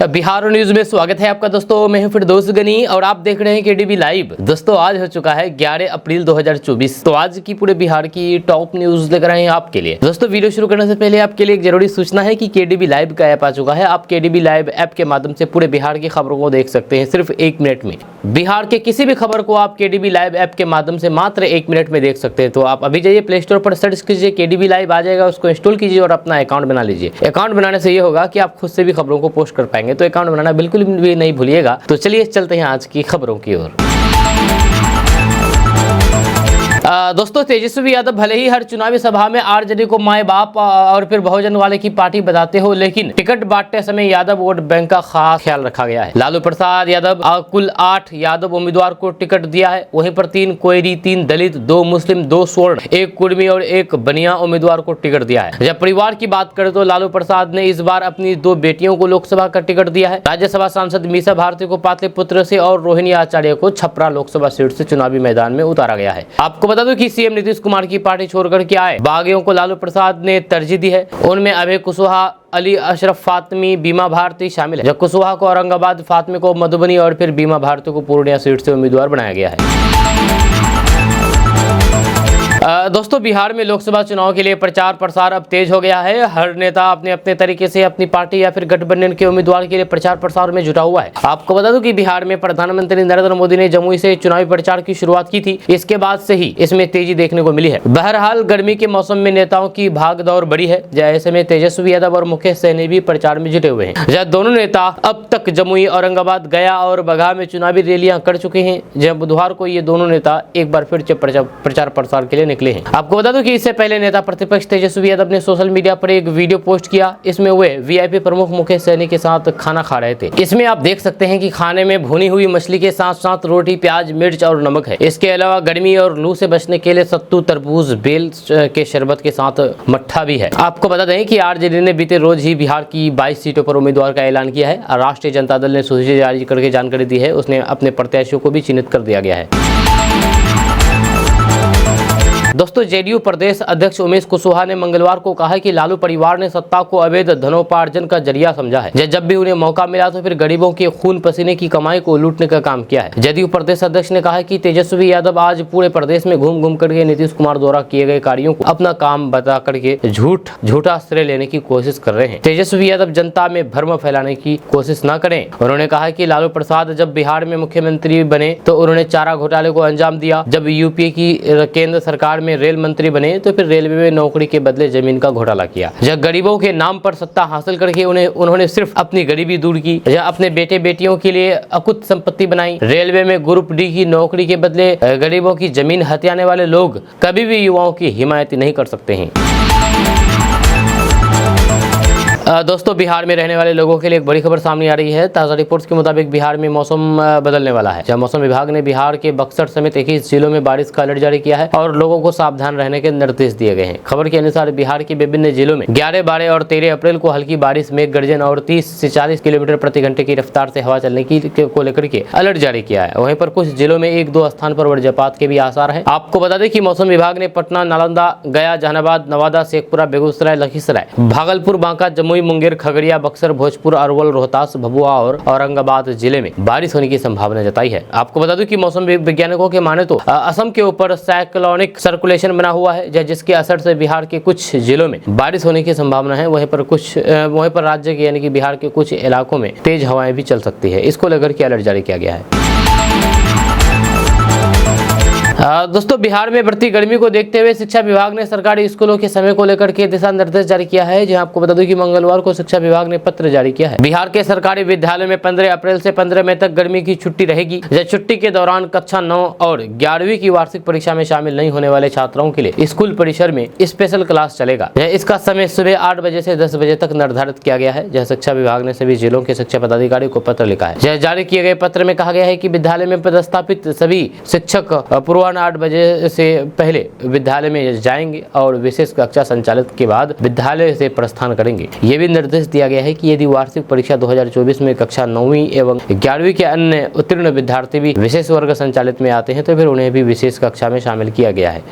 Bihar news में स्वागत है आपका दोस्तों। मैं हूं फिरदौस गनी और आप देख रहे हैं केडीबी लाइव। दोस्तों आज हो चुका है 11 अप्रैल 2024। तो आज की पूरे बिहार की टॉप न्यूज लेकर आए हैं आपके लिए। दोस्तों वीडियो शुरू करने से पहले आपके लिए एक जरूरी सूचना है कि केडीबी लाइव का ऐप आ चुका है। आप केडीबी लाइव ऐप के माध्यम से पूरे बिहार की खबरों को देख सकते हैं सिर्फ 1 मिनट में। बिहार के किसी भी खबर को आप केडीबी लाइव ऐप के माध्यम से मात्र 1 मिनट में देख सकते हैं। तो आप अभी जाइए प्ले स्टोर पर सर्च कीजिए, केडीबी लाइव आ जाएगा, उसको इंस्टॉल कीजिए और अपना अकाउंट बना लीजिए। अकाउंट बनाने से ये होगा कि आप खुद से भी खबरों को पोस्ट कर पाएंगे। तो अकाउंट बनाना बिल्कुल भी नहीं भूलिएगा। तो चलिए चलते हैं आज की खबरों की ओर। दोस्तों तेजस्वी यादव भले ही हर चुनावी सभा में आरजेडी को माए बाप और फिर बहुजन वाले की पार्टी बताते हो, लेकिन टिकट बांटते समय यादव वोट बैंक का खास ख्याल रखा गया है। लालू प्रसाद यादव कुल 8 यादव उम्मीदवार को टिकट दिया है। वहीं पर 3 कोयरी, 3 दलित, 2 मुस्लिम, 2 स्वर्ण, 1 कुर्मी और 1 बनिया उम्मीदवार को टिकट दिया है। जब परिवार की बात करें तो लालू प्रसाद ने इस बार अपनी 2 बेटियों को लोकसभा का टिकट दिया है। राज्यसभा सांसद मीसा भारती को पाटलिपुत्र से और रोहिणी आचार्य को छपरा लोकसभा सीट से चुनावी मैदान में उतारा गया है। आपको बता दूं कि सीएम नीतीश कुमार की पार्टी छोड़कर के आए बागियों को लालू प्रसाद ने तरजीह दी है। उनमें अभय कुशवाहा, अली अशरफ फातमी, बीमा भारती शामिल है। जब कुशवाहा को औरंगाबाद, फातमी को मधुबनी और फिर बीमा भारती को पूर्णिया सीट से उम्मीदवार बनाया गया है। दोस्तों बिहार में लोकसभा चुनाव के लिए प्रचार प्रसार अब तेज हो गया है। हर नेता अपने अपने तरीके से अपनी पार्टी या फिर गठबंधन के उम्मीदवार के लिए प्रचार प्रसार में जुटा हुआ है। आपको बता दूं कि बिहार में प्रधानमंत्री नरेंद्र मोदी ने जमुई से चुनावी प्रचार की शुरुआत की थी। इसके बाद से ही इसमें तेजी देखने को मिली है। बहरहाल गर्मी के मौसम में नेताओं की भाग दौड़ बढ़ी है। ऐसे में तेजस्वी यादव और मुकेश सहनी भी प्रचार में जुटे हुए हैं। जहाँ दोनों नेता अब तक जमुई, औरंगाबाद, गया और बगहा में चुनावी रैलियां कर चुके हैं। जब बुधवार को ये दोनों नेता एक बार फिर प्रचार प्रसार के लिए निकले हैं। आपको बता दूं कि इससे पहले नेता प्रतिपक्ष तेजस्वी यादव ने सोशल मीडिया पर एक वीडियो पोस्ट किया। इसमें वे वीआईपी प्रमुख मुकेश सहनी के साथ खाना खा रहे थे। इसमें आप देख सकते हैं कि खाने में भुनी हुई मछली के साथ साथ रोटी, प्याज, मिर्च और नमक है। इसके अलावा गर्मी और लू से बचने के लिए सत्तू, तरबूज, बेल के शरबत के साथ मट्ठा भी है। आपको बता दें कि आरजेडी ने बीते रोज ही बिहार की 22 सीटों पर उम्मीदवार का ऐलान किया है। राष्ट्रीय जनता दल ने सूची जारी करके जानकारी दी है। उसने अपने प्रत्याशियों को भी चिन्हित कर दिया गया है। दोस्तों जेडीयू प्रदेश अध्यक्ष उमेश कुशवाहा ने मंगलवार को कहा कि लालू परिवार ने सत्ता को अवैध धनोपार्जन का जरिया समझा है। जब भी उन्हें मौका मिला तो फिर गरीबों के खून पसीने की कमाई को लूटने का काम किया है। जेडीयू प्रदेश अध्यक्ष ने कहा कि तेजस्वी यादव आज पूरे प्रदेश में घूम घूम करके नीतीश कुमार द्वारा किए गए कार्यों को अपना काम बता करके झूठा श्रेय लेने की कोशिश कर रहे हैं। तेजस्वी यादव जनता में भ्रम फैलाने की कोशिश न करें। उन्होंने कहा कि लालू प्रसाद जब बिहार में मुख्यमंत्री बने तो उन्होंने चारा घोटाले को अंजाम दिया। जब यूपीए की केंद्र सरकार में रेल मंत्री बने तो फिर रेलवे में नौकरी के बदले जमीन का घोटाला किया। जब गरीबों के नाम पर सत्ता हासिल करके उन्होंने सिर्फ अपनी गरीबी दूर की। या अपने बेटे बेटियों के लिए अकुत संपत्ति बनाई। रेलवे में ग्रुप डी की नौकरी के बदले गरीबों की जमीन हथियाने वाले लोग कभी भी युवाओं की हिमायत नहीं कर सकते हैं। दोस्तों बिहार में रहने वाले लोगों के लिए एक बड़ी खबर सामने आ रही है। ताज़ा रिपोर्ट्स के मुताबिक बिहार में मौसम बदलने वाला है। जब मौसम विभाग ने बिहार के बक्सर समेत 21 जिलों में बारिश का अलर्ट जारी किया है और लोगों को सावधान रहने के निर्देश दिए गए हैं। खबर के अनुसार बिहार के विभिन्न जिलों में 11, 12 और 13 अप्रैल को हल्की बारिश, मेघ गर्जन और 30 से 40 किलोमीटर प्रति घंटे की रफ्तार से हवा चलने को लेकर के अलर्ट जारी किया है। वहीं पर कुछ जिलों में 1-2 स्थान पर वज्रपात के भी आसार है। आपको बता दें कि मौसम विभाग ने पटना, नालंदा, गया, जहानाबाद, नवादा, शेखपुरा, बेगूसराय, लखीसराय, भागलपुर, बांका, जमुई, मुंगेर, खगड़िया, बक्सर, भोजपुर, अरवल, रोहतास, भभुआ और औरंगाबाद जिले में बारिश होने की संभावना जताई है। आपको बता दूं कि मौसम वैज्ञानिकों के माने तो असम के ऊपर साइक्लोनिक सर्कुलेशन बना हुआ है, जिसके असर से बिहार के कुछ जिलों में बारिश होने की संभावना है। वहीं पर राज्य के यानी कि बिहार के कुछ इलाकों में तेज हवाएं भी चल सकती है। इसको लेकर के अलर्ट जारी किया गया है। दोस्तों बिहार में बढ़ती गर्मी को देखते हुए शिक्षा विभाग ने सरकारी स्कूलों के समय को लेकर के दिशा निर्देश जारी किया है। जहां आपको बता दूं कि मंगलवार को शिक्षा विभाग ने पत्र जारी किया है। बिहार के सरकारी विद्यालयों में 15 अप्रैल से 15 मई तक गर्मी की छुट्टी रहेगी। जब छुट्टी के दौरान कक्षा 9 और 11वीं की वार्षिक परीक्षा में शामिल नहीं होने वाले छात्राओं के लिए स्कूल परिसर में स्पेशल क्लास चलेगा। इसका समय सुबह 8 बजे से 10 बजे तक निर्धारित किया गया है। जहाँ शिक्षा विभाग ने सभी जिलों के शिक्षा पदाधिकारी को पत्र लिखा है। जारी किए गए पत्र में कहा गया है कि विद्यालय में पदस्थापित सभी शिक्षक पूर्वाह्न 8 बजे से पहले विद्यालय में जाएंगे और विशेष कक्षा संचालित के बाद विद्यालय से प्रस्थान करेंगे। ये भी निर्देश दिया गया है कि यदि वार्षिक परीक्षा 2024 में कक्षा 9वीं एवं 11वीं के अन्य उत्तीर्ण विद्यार्थी भी विशेष वर्ग संचालित में आते हैं तो फिर उन्हें भी विशेष कक्षा में शामिल किया गया है।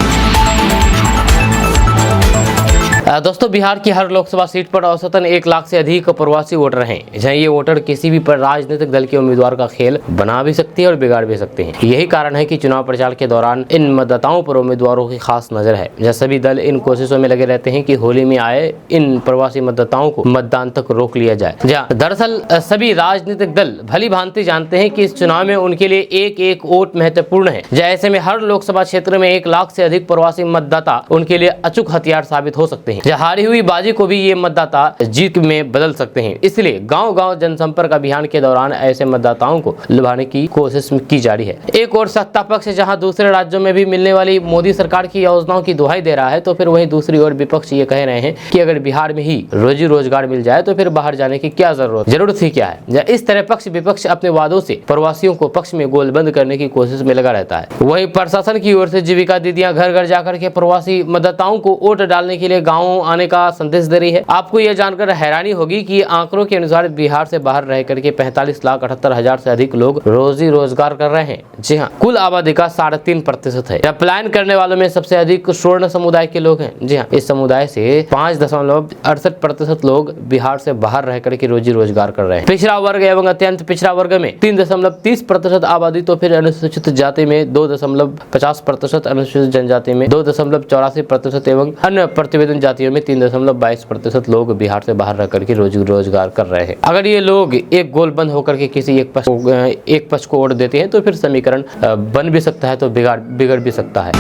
दोस्तों बिहार की हर लोकसभा सीट पर औसतन 1 लाख से अधिक प्रवासी वोटर हैं, जहां ये वोटर किसी भी पर राजनीतिक दल के उम्मीदवार का खेल बना भी सकती है और बिगाड़ भी सकते हैं। यही कारण है कि चुनाव प्रचार के दौरान इन मतदाताओं पर उम्मीदवारों की खास नजर है। जहाँ सभी दल इन कोशिशों में लगे रहते हैं कि होली में आए इन प्रवासी मतदाताओं को मतदान तक रोक लिया जाए। जहाँ दरअसल सभी राजनीतिक दल भली भांति जानते हैं कि इस चुनाव में उनके लिए एक एक वोट महत्वपूर्ण है। ऐसे में हर लोकसभा क्षेत्र में 1 लाख से अधिक प्रवासी मतदाता उनके लिए अचूक हथियार साबित हो सकते हैं। हारी हुई बाजी को भी ये मतदाता जीत में बदल सकते हैं। इसलिए गांव-गांव जनसंपर्क अभियान के दौरान ऐसे मतदाताओं को लुभाने की कोशिश की जा रही है। एक और सत्ता पक्ष जहां दूसरे राज्यों में भी मिलने वाली मोदी सरकार की योजनाओं की दुहाई दे रहा है, तो फिर वहीं दूसरी ओर विपक्ष ये कह रहे हैं कि अगर बिहार में ही रोजी रोजगार मिल जाए तो फिर बाहर जाने की क्या जरूरत ही क्या है। इस तरह पक्ष विपक्ष अपने वादों से प्रवासियों को पक्ष में गोलबंद करने की कोशिश में लगा रहता है। वहीं प्रशासन की ओर से जीविका दीदियां घर घर जाकर के प्रवासी मतदाताओं को वोट डालने के लिए गाँव आने का संदेश दे रही है। आपको यह जानकर हैरानी होगी कि आंकड़ों के अनुसार बिहार से बाहर रह करके 45,78,000 से अधिक लोग रोजी रोजगार कर रहे हैं। जी हाँ, कुल आबादी का 3.5% है। पलायन करने वालों में सबसे अधिक स्वर्ण समुदाय के लोग हैं। जी हाँ, इस समुदाय से 5.68% लोग बिहार से बाहर रह करके रोजी रोजगार कर रहे हैं। पिछड़ा वर्ग एवं अत्यंत पिछड़ा वर्ग में 3.30% आबादी, तो फिर अनुसूचित जाति में 2.50%, अनुसूचित जनजाति में 2.84% एवं अन्य प्रतिवेदन जातियों में 3.22% लोग बिहार से बाहर रह करके रोजी रोजगार कर रहे हैं। अगर ये लोग एक गोल बंद होकर के किसी एक पक्ष को वोट देते हैं तो फिर समीकरण बन भी सकता है तो बिगड़ भी सकता है।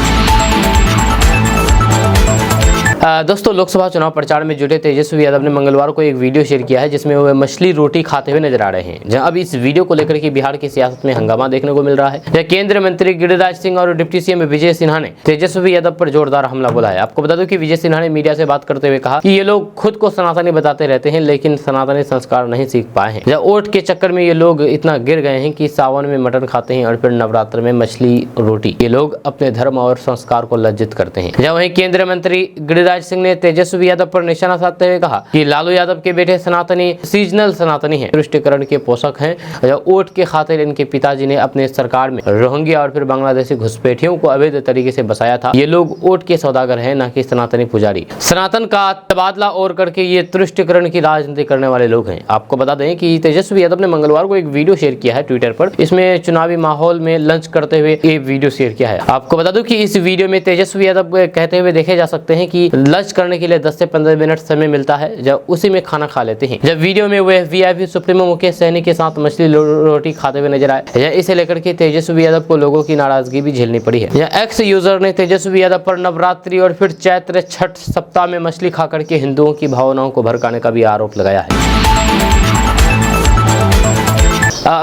दोस्तों लोकसभा चुनाव प्रचार में जुटे तेजस्वी यादव ने मंगलवार को एक वीडियो शेयर किया है जिसमें वह मछली रोटी खाते हुए नजर आ रहे हैं। जहां अब इस वीडियो को लेकर के बिहार की सियासत में हंगामा देखने को मिल रहा है। जहां केंद्रीय मंत्री गिरिराज सिंह और डिप्टी सीएम विजय सिन्हा ने तेजस्वी यादव पर जोरदार हमला बोला है। आपको बता दूं कि विजय सिन्हा ने मीडिया से बात करते हुए कहा कि ये लोग खुद को सनातनी बताते रहते हैं लेकिन सनातनी संस्कार नहीं सीख पाए हैं। जहाँ वोट के चक्कर में ये लोग इतना गिर गए हैं कि सावन में मटन खाते हैं और फिर नवरात्र में मछली रोटी। ये लोग अपने धर्म और संस्कार को लज्जित करते हैं। जहाँ वहीं केंद्रीय मंत्री गिरिराज सिंह ने तेजस्वी यादव पर निशाना साधते हुए कहा कि लालू यादव के बेटे सनातनी सीजनल सनातनी हैं, तुष्टिकरण के पोषक हैं। वोट के खातिर इनके पिताजी ने अपने सरकार में रोहिंग्या और फिर बांग्लादेशी घुसपैठियों को अवैध तरीके से बसाया था। ये लोग वोट के सौदागर हैं, न कि सनातनी पुजारी। सनातन का तबादला और करके ये तुष्टिकरण की राजनीति करने वाले लोग हैं। आपको बता दें कि तेजस्वी यादव ने मंगलवार को एक वीडियो शेयर किया है ट्विटर पर। इसमें चुनावी माहौल में लंच करते हुए ये वीडियो शेयर किया है। आपको बता दूं कि इस वीडियो में तेजस्वी यादव कहते हुए देखे जा सकते हैं कि लंच करने के लिए 10 से 15 मिनट समय मिलता है, जब उसी में खाना खा लेते हैं। जब वीडियो में वह वीआईपी सुप्रीमो मुकेश सहनी के साथ मछली रोटी खाते हुए नजर आए। इसे लेकर के तेजस्वी यादव को लोगों की नाराजगी भी झेलनी पड़ी है। एक्स यूजर ने तेजस्वी यादव पर नवरात्रि और फिर चैत्र छठ सप्ताह में मछली खा करके हिंदुओं की भावनाओं को भड़काने का भी आरोप लगाया है।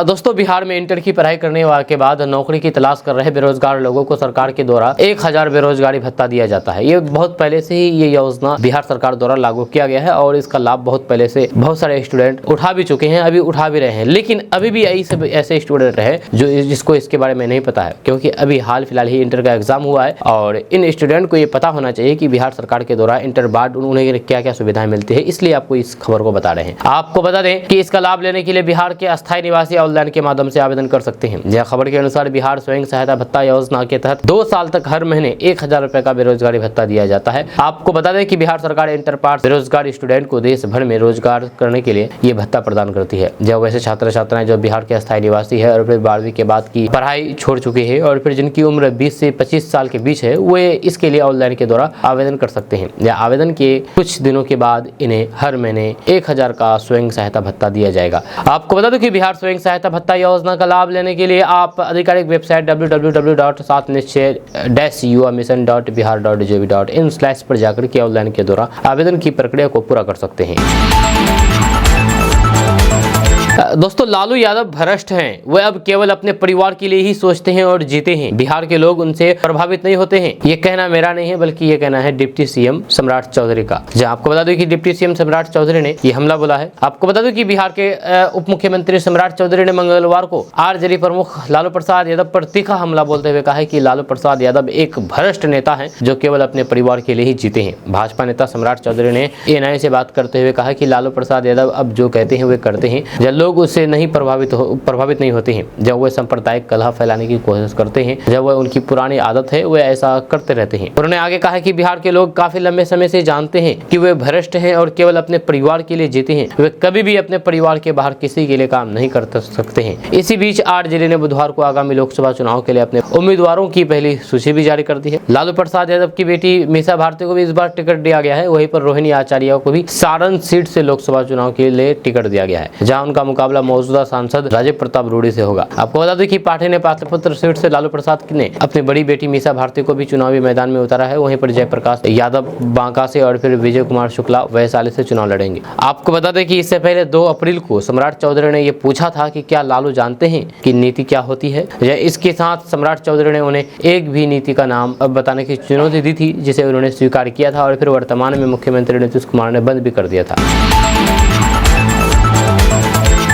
दोस्तों बिहार में इंटर की पढ़ाई करने के बाद नौकरी की तलाश कर रहे बेरोजगार लोगों को सरकार के द्वारा 1000 बेरोजगारी भत्ता दिया जाता है। ये बहुत पहले से ही ये योजना बिहार सरकार द्वारा लागू किया गया है और इसका लाभ बहुत पहले से बहुत सारे स्टूडेंट उठा भी चुके हैं, अभी उठा भी रहे हैं। लेकिन अभी भी ऐसे स्टूडेंट है जो जिसको इसके बारे में नहीं पता है, क्योंकि अभी हाल फिलहाल ही इंटर का एग्जाम हुआ है और इन स्टूडेंट को ये पता होना चाहिए कि बिहार सरकार के द्वारा इंटर बाद उन्हें क्या क्या सुविधाएं मिलती है। इसलिए आपको इस खबर को बता रहे हैं। आपको बता दें कि इसका लाभ लेने के लिए बिहार के अस्थायी निवासी ऑनलाइन के माध्यम से आवेदन कर सकते हैं। यह खबर के अनुसार बिहार स्वयं सहायता भत्ता योजना के तहत 2 साल तक हर महीने 1000 रुपए का बेरोजगारी भत्ता दिया जाता है। आपको बता दें कि बिहार सरकार इंटर पास बेरोजगार स्टूडेंट को देश भर में रोजगार करने के लिए ये भत्ता प्रदान करती है। जब वैसे छात्र छात्राएं जो बिहार के अस्थायी निवासी है और फिर 12वीं के बाद की पढ़ाई छोड़ चुके हैं और फिर जिनकी उम्र 20 से 25 साल के बीच है, वे इसके लिए ऑनलाइन के द्वारा आवेदन कर सकते हैं। या आवेदन के कुछ दिनों के बाद इन्हें हर महीने 1000 का स्वयं सहायता भत्ता दिया जाएगा। आपको बता दूं कि बिहार स्वयं सहायता भत्ता योजना का लाभ लेने के लिए आप आधिकारिक वेबसाइट www.satnischay-uamission.bihar.gov.in/ पर जाकर के ऑनलाइन के द्वारा आवेदन की प्रक्रिया को पूरा कर सकते हैं। दोस्तों लालू यादव भ्रष्ट हैं। वे अब केवल अपने परिवार के लिए ही सोचते हैं और जीते हैं। बिहार के लोग उनसे प्रभावित नहीं होते हैं। ये कहना मेरा नहीं है, बल्कि ये कहना है डिप्टी सीएम सम्राट चौधरी का। जहां आपको बता दूं कि डिप्टी सीएम सम्राट चौधरी ने ये हमला बोला है। आपको बता दूं कि बिहार के उप मुख्यमंत्री सम्राट चौधरी ने मंगलवार को आरजेडी प्रमुख लालू प्रसाद यादव पर तीखा हमला बोलते हुए कहा है कि लालू प्रसाद यादव एक भ्रष्ट नेता है जो केवल अपने परिवार के लिए ही जीते हैं। भाजपा नेता सम्राट चौधरी ने एएनआई से बात करते हुए कहा कि लालू प्रसाद यादव अब जो कहते हैं वे करते हैं। लोग उससे नहीं प्रभावित नहीं होते हैं। जब वह सांप्रदायिक कलह फैलाने की कोशिश करते हैं, जब वह उनकी पुरानी आदत है, वे ऐसा करते रहते हैं। उन्होंने आगे कहा कि बिहार के लोग काफी लंबे समय से जानते हैं कि वे भ्रष्ट हैं और केवल अपने परिवार के लिए जीते हैं। वे कभी भी अपने परिवार के बाहर किसी के लिए काम नहीं कर सकते हैं। इसी बीच 8 जिले ने बुधवार को आगामी लोकसभा चुनाव के लिए अपने उम्मीदवारों की पहली सूची भी जारी कर दी है। लालू प्रसाद यादव की बेटी मीसा भारती को भी इस बार टिकट दिया गया है। वहीं पर रोहिणी आचार्य को भी सारण सीट से लोकसभा चुनाव के लिए टिकट दिया गया है, जहां उनका मुकाबला मौजूदा सांसद राजीव प्रताप रूडी से होगा। आपको बता दें कि पार्टी ने पाटलिपुत्र सीट से लालू प्रसाद ने अपनी बड़ी बेटी मीसा भारती को भी चुनावी मैदान में उतारा है। वहीं पर जयप्रकाश यादव बांका से और फिर विजय कुमार शुक्ला वैशाली से चुनाव लड़ेंगे। आपको बता दें कि इससे पहले 2 अप्रैल को सम्राट चौधरी ने यह पूछा था कि क्या लालू जानते हैं कि नीति क्या होती है। इसके साथ सम्राट चौधरी ने उन्हें एक भी नीति का नाम बताने की चुनौती दी थी, जिसे उन्होंने स्वीकार किया था और फिर वर्तमान में मुख्यमंत्री नीतीश कुमार ने बंद भी कर दिया था।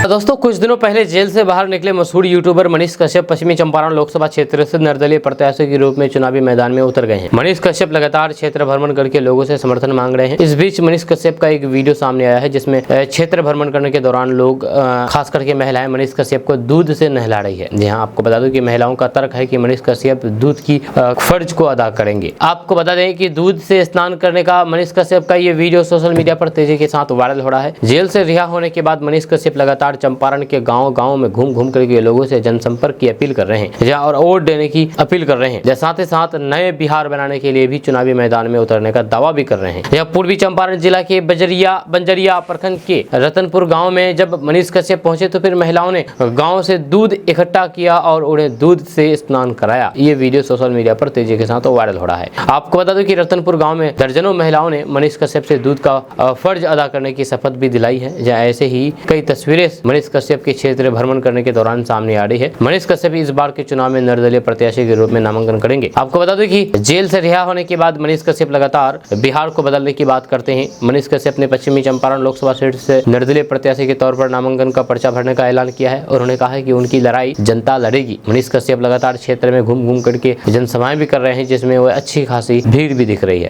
दोस्तों, कुछ दिनों पहले जेल से बाहर निकले मशहूर यूट्यूबर मनीष कश्यप पश्चिमी चंपारण लोकसभा क्षेत्र से निर्दलीय प्रत्याशी के रूप में चुनावी मैदान में उतर गए हैं। मनीष कश्यप लगातार क्षेत्र भ्रमण करके लोगों से समर्थन मांग रहे हैं। इस बीच मनीष कश्यप का एक वीडियो सामने आया है, जिसमें क्षेत्र भ्रमण करने के दौरान लोग, खास करके महिलाएं, मनीष कश्यप को दूध से नहला रही है। जी हाँ, आपको बता दूं कि महिलाओं का तर्क है कि मनीष कश्यप दूध की फर्ज को अदा करेंगे। आपको बता दें कि दूध से स्नान करने का मनीष कश्यप का ये वीडियो सोशल मीडिया पर तेजी के साथ वायरल हो रहा है। जेल से रिहा होने के बाद मनीष कश्यप लगातार चंपारण के गांव में घूम करके लोगों से जनसंपर्क की अपील कर रहे हैं और वोट देने की अपील कर रहे हैं। साथ ही साथ नए बिहार बनाने के लिए भी चुनावी मैदान में उतरने का दावा भी कर रहे हैं। यह पूर्वी चंपारण जिला के बंजरिया प्रखंड के रतनपुर गांव में जब मनीष कश्यप पहुंचे तो फिर महिलाओं ने गांव से दूध इकट्ठा किया और उन्हें दूध से स्नान कराया। ये वीडियो सोशल मीडिया पर तेजी के साथ वायरल हो रहा है। आपको बता दो कि रतनपुर गाँव में दर्जनों महिलाओं ने मनीष कश्यप से दूध का फर्ज अदा करने की शपथ भी दिलाई है। जहाँ ऐसे ही कई तस्वीरें मनीष कश्यप के क्षेत्र भ्रमण करने के दौरान सामने आ रही है। मनीष कश्यप इस बार के चुनाव में निर्दलीय प्रत्याशी के रूप में नामांकन करेंगे। आपको बता दें कि जेल से रिहा होने के बाद मनीष कश्यप लगातार बिहार को बदलने की बात करते हैं। मनीष कश्यप ने पश्चिमी चंपारण लोकसभा सीट से निर्दलीय प्रत्याशी के तौर पर नामांकन का पर्चा भरने का ऐलान किया है और उन्होंने कहा है कि उनकी लड़ाई जनता लड़ेगी। मनीष कश्यप लगातार क्षेत्र में घूम करके जनसभाएं भी कर रहे हैं, जिसमें वो अच्छी खासी भीड़ भी दिख रही है।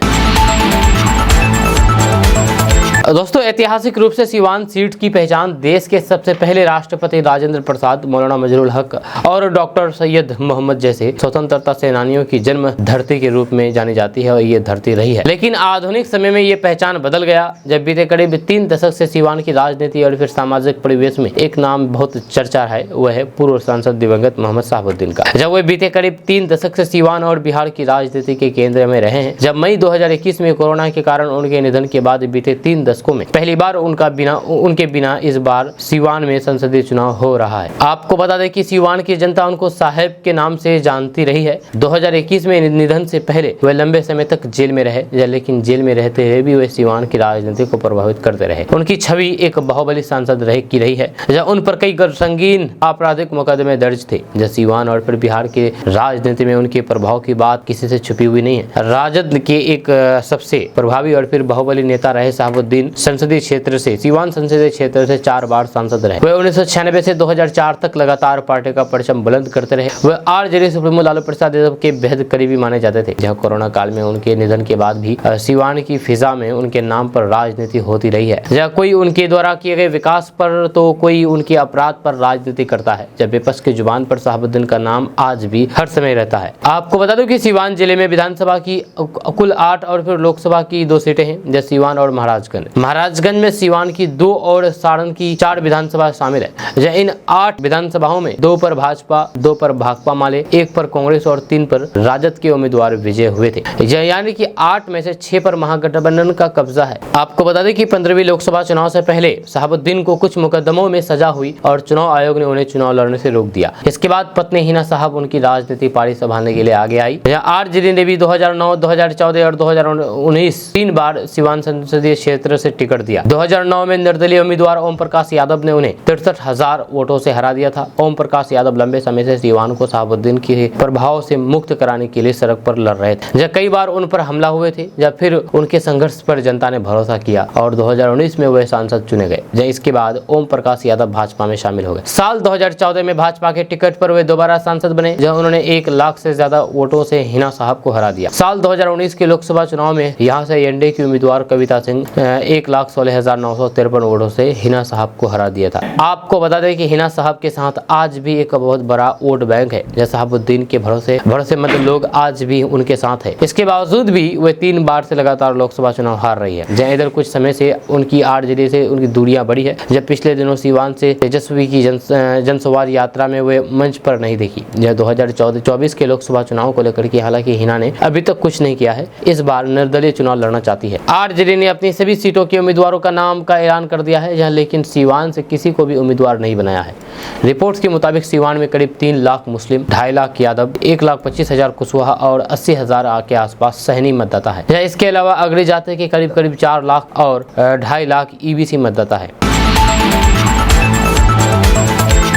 दोस्तों, ऐतिहासिक रूप से सीवान सीट की पहचान देश के सबसे पहले राष्ट्रपति राजेंद्र प्रसाद, मौलाना मजरूल हक और डॉक्टर सैयद मोहम्मद जैसे स्वतंत्रता सेनानियों की जन्म धरती के रूप में जानी जाती है और ये धरती रही है। लेकिन आधुनिक समय में ये पहचान बदल गया जब बीते करीब 3 दशक से सीवान की राजनीति और फिर सामाजिक परिवेश में एक नाम बहुत चर्चा है, वह है पूर्व सांसद दिवंगत मोहम्मद शहाबुद्दीन का। जब वे बीते करीब 3 दशक से सीवान और बिहार की राजनीति के केंद्र में रहे हैं। जब मई 2021 में कोरोना के कारण उनके निधन के बाद बीते 3 दशकों में पहली बार उनके बिना इस बार सीवान में संसदीय चुनाव हो रहा है। आपको बता दें कि सीवान की जनता उनको साहेब के नाम से जानती रही है। 2021 में निधन से पहले वे लंबे समय तक जेल में रहे, लेकिन जेल में रहते हुए भी वे सीवान की राजनीति को प्रभावित करते रहे। उनकी छवि एक बाहुबली सांसद रही है, जहाँ उन पर कई संगीन आपराधिक मुकदमे दर्ज थे। जब सीवान और फिर बिहार के राजनीति में उनके प्रभाव की बात किसी से छुपी हुई नहीं है। राजद के एक सबसे प्रभावी और फिर बाहुबली नेता रहे शहाबुद्दीन संसदीय क्षेत्र से, सीवान संसदीय क्षेत्र से 4 बार सांसद रहे। वे 1996 से 2004 तक लगातार पार्टी का परचम बुलंद करते रहे। वे आरजेडी सुप्रीमो लालू प्रसाद यादव के बेहद करीबी माने जाते थे। जहाँ कोरोना काल में उनके निधन के बाद भी सीवान की फिजा में उनके नाम पर राजनीति होती रही है। जहाँ कोई उनके द्वारा किए गए विकास पर तो कोई उनके अपराध पर राजनीति करता है। जब विपक्ष की जुबान पर शहाबुद्दीन का नाम आज भी हर समय रहता है। आपको बता दो कि सीवान जिले में विधानसभा की कुल 8 और फिर लोकसभा की 2 सीटें हैं, जैसे सीवान और महाराजगंज में सीवान की 2 और सारण की 4 विधानसभा शामिल है। इन 8 विधानसभाओं में 2 पर भाजपा, 2 पर भाकपा माले, 1 पर कांग्रेस और 3 पर राजद के उम्मीदवार विजय हुए थे। यानी कि 8 में से 6 पर महागठबंधन का कब्जा है। आपको बता दें कि 15वीं लोकसभा चुनाव से पहले शहाबुद्दीन को कुछ मुकदमों में सजा हुई और चुनाव आयोग ने उन्हें चुनाव लड़ने से रोक दिया। इसके बाद पत्नी हिना साहब उनकी राजनीति पारी संभालने के लिए आगे आई। आरजेडी ने भी 2009, 2014 और 2019 3 बार सीवान संसदीय क्षेत्र से टिकट दिया। 2009 में निर्दलीय उम्मीदवार ओम प्रकाश यादव ने उन्हें 63,000 वोटों से हरा दिया था। ओम प्रकाश यादव लंबे समय से सीवान को शहाबुद्दीन के प्रभाव से मुक्त कराने के लिए सड़क पर लड़ रहे थे। जब कई बार उन पर हमला हुए थे, जब फिर उनके संघर्ष पर जनता ने भरोसा किया और 2019 में वे सांसद चुने गए। जब इसके बाद ओम प्रकाश यादव भाजपा में शामिल हो गए। साल 2014 में भाजपा के टिकट पर वे दोबारा सांसद बने, जब उन्होंने 1 लाख से ज्यादा वोटों से हिना साहब को हरा दिया। साल 2019 के लोकसभा चुनाव में यहाँ से एनडीए की उम्मीदवार कविता सिंह 1,16,953 वोटों से हिना साहब को हरा दिया था। आपको बता दें कि हिना साहब के साथ आज भी एक बहुत बड़ा वोट बैंक है। शहाबुद्दीन के भरोसेमंद लोग आज भी उनके साथ है। इसके बावजूद भी वे 3 बार से लगातार लोकसभा चुनाव हार रही है। जहाँ इधर कुछ समय से उनकी आरजेडी से उनकी दूरियां बढ़ी है। जब पिछले दिनों सीवान से तेजस्वी की जनसंवाद यात्रा में वे मंच पर नहीं दिखी। यह 2024 के लोकसभा चुनाव को लेकर के हालांकि हिना ने अभी तक कुछ नहीं किया है। इस बार निर्दलीय चुनाव लड़ना चाहती है। आरजेडी ने अपनी सभी सीटों के उम्मीदवारों का नाम का ऐलान कर दिया है, लेकिन सीवान से किसी को भी उम्मीदवार नहीं बनाया है। रिपोर्ट्स के मुताबिक सीवान में करीब 3 लाख मुस्लिम, 2.5 लाख यादव, 1,25,000 कुशवाहा और 80,000 के आसपास सहनी मतदाता है। इसके अलावा अगड़ी जाति के करीब 4 लाख और 2.5 लाख ईबीसी मतदाता है।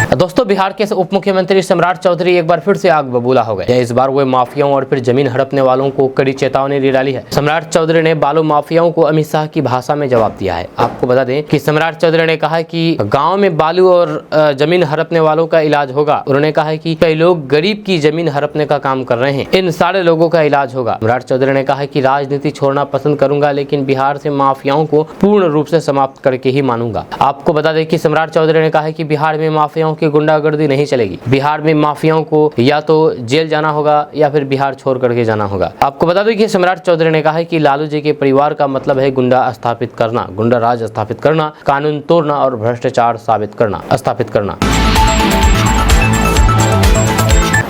दोस्तों, बिहार के उप मुख्यमंत्री सम्राट चौधरी एक बार फिर से आग बबूला हो गए। इस बार वे माफियाओं और फिर जमीन हड़पने वालों को कड़ी चेतावनी दे डाली है। सम्राट चौधरी ने बालू माफियाओं को अमित शाह की भाषा में जवाब दिया है। आपको बता दें कि सम्राट चौधरी ने कहा कि गांव में बालू और जमीन हड़पने वालों का इलाज होगा। उन्होंने कहा है कि कई लोग गरीब की जमीन हड़पने का काम कर रहे हैं, इन सारे लोगों का इलाज होगा। सम्राट चौधरी ने कहा कि राजनीति छोड़ना पसंद करूंगा, लेकिन बिहार से माफियाओं को पूर्ण रूप से समाप्त करके ही मानूंगा। आपको बता दें कि सम्राट चौधरी ने कहा है कि बिहार में माफियाओं की गुंडागर्दी नहीं चलेगी। बिहार में माफियाओं को या तो जेल जाना होगा या फिर बिहार छोड़ करके जाना होगा। आपको बता दें कि सम्राट चौधरी ने कहा है कि लालू जी के परिवार का मतलब है गुंडा स्थापित करना, गुंडा राज स्थापित करना, कानून तोड़ना और भ्रष्टाचार स्थापित करना।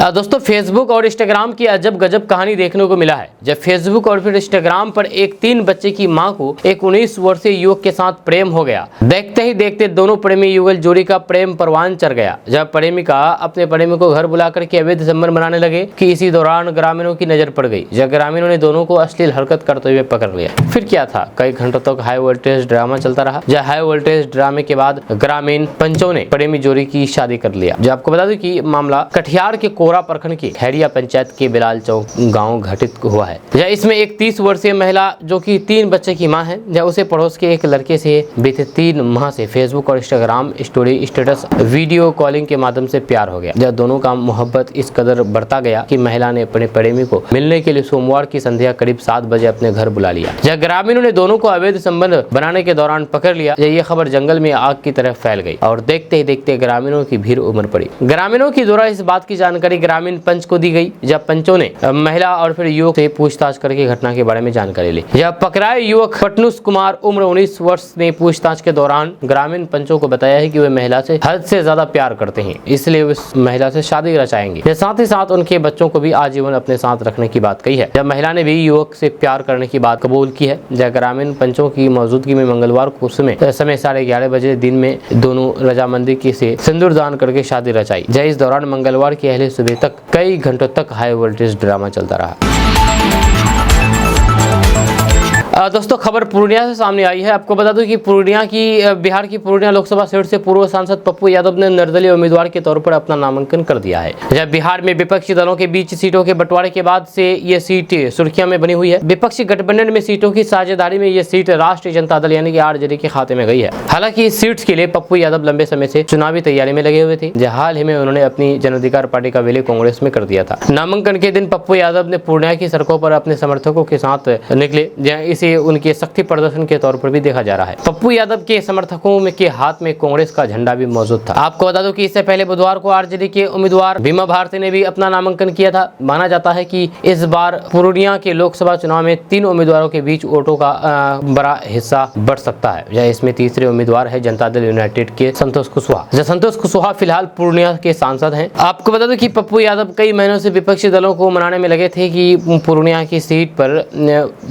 दोस्तों, फेसबुक और इंस्टाग्राम की अजब गजब कहानी देखने को मिला है। जब फेसबुक और फिर इंस्टाग्राम पर एक 3 बच्चे की मां को एक 19 वर्षीय युवक के साथ प्रेम हो गया। देखते ही देखते दोनों प्रेमी युगल जोड़ी का प्रेम परवान चढ़ गया। जब प्रेमिका अपने प्रेमी को घर बुला करके अवैध संबंध बनाने लगे कि इसी दौरान ग्रामीणों की नजर पड़ गई। जब ग्रामीणों ने दोनों को अश्लील हरकत करते हुए पकड़ लिया। फिर क्या था, कई घंटों तक हाई वोल्टेज ड्रामा चलता रहा। जब हाई वोल्टेज ड्रामे के बाद ग्रामीण पंचों ने प्रेमी जोड़ी की शादी कर लिया। जब आपको बता दूं कि मामला कटिहार के कोरा प्रखंड की खैरिया पंचायत के बिलाल चौक गांव घटित हुआ है। इसमें एक 30 वर्षीय महिला जो कि 3 बच्चे की मां है, उसे पड़ोस के एक लड़के से बीते 3 माह से फेसबुक और Instagram story, status, video calling के माध्यम से प्यार हो गया। जब दोनों का मोहब्बत इस कदर बढ़ता गया कि महिला ने अपने प्रेमी को मिलने के लिए सोमवार की संध्या करीब 7 बजे अपने घर बुला लिया। जब ग्रामीणों ने दोनों को अवैध संबंध बनाने के दौरान पकड़ लिया, ये खबर जंगल में आग की तरह फैल गई और देखते ही देखते ग्रामीणों की भीड़ उमड़ पड़ी। ग्रामीणों की द्वारा इस बात की जानकारी ग्रामीण पंच को दी गई। जब पंचों ने महिला और फिर युवक से पूछताछ करके घटना के बारे में जानकारी ली। जब पकड़ाए युवक पटनुस कुमार उम्र 19 वर्ष ने पूछताछ के दौरान ग्रामीण पंचों को बताया है कि वे महिला से हद से ज्यादा प्यार करते हैं, इसलिए वे उस महिला से शादी रचाएंगे। साथ ही साथ उनके बच्चों को भी आजीवन अपने साथ रखने की बात कही है। जब महिला ने भी युवक से प्यार करने की बात कबूल की है। जब ग्रामीण पंचों की मौजूदगी में मंगलवार को समय 11:30 बजे दिन में दोनों रजामंदी की से सिंदूर दान करके शादी रचाई। इस दौरान मंगलवार की अहले सुबह तक कई घंटों तक हाई वोल्टेज ड्रामा चलता रहा। दोस्तों, खबर पूर्णिया से सामने आई है। आपको बता दूं कि बिहार की पूर्णिया लोकसभा सीट से पूर्व सांसद पप्पू यादव ने निर्दलीय उम्मीदवार के तौर पर अपना नामांकन कर दिया है। जब बिहार में विपक्षी दलों के बीच सीटों के बंटवारे के बाद से ये सीट सुर्खियों में बनी हुई है। विपक्षी गठबंधन में सीटों की साझेदारी में ये सीट राष्ट्रीय जनता दल यानी कि आरजेडी के खाते में गई है। हालांकि इस सीट के लिए पप्पू यादव लंबे समय से चुनावी तैयारी में लगे हुए थे। हाल ही में उन्होंने अपनी जन अधिकार पार्टी का विलय कांग्रेस में कर दिया था। नामांकन के दिन पप्पू यादव ने पूर्णिया की सड़कों पर अपने समर्थकों के साथ निकले, जहाँ इसे उनके शक्ति प्रदर्शन के तौर पर भी देखा जा रहा है। पप्पू यादव के समर्थकों में के हाथ में कांग्रेस का झंडा भी मौजूद था। आपको बता दूं कि इससे पहले बुधवार को आरजेडी के उम्मीदवार बीमा भारती ने भी अपना नामांकन किया था। माना जाता है कि इस बार पूर्णिया के लोकसभा चुनाव में 3 उम्मीदवारों के बीच वोटों का बड़ा हिस्सा बढ़ सकता है। इसमें तीसरे उम्मीदवार है जनता दल यूनाइटेड के संतोष कुशवाहा। संतोष कुशवाहा फिलहाल पूर्णिया के सांसद हैं। आपको बता दूं कि पप्पू यादव कई महीनों से विपक्षी दलों को मनाने में लगे थे कि पूर्णिया की सीट पर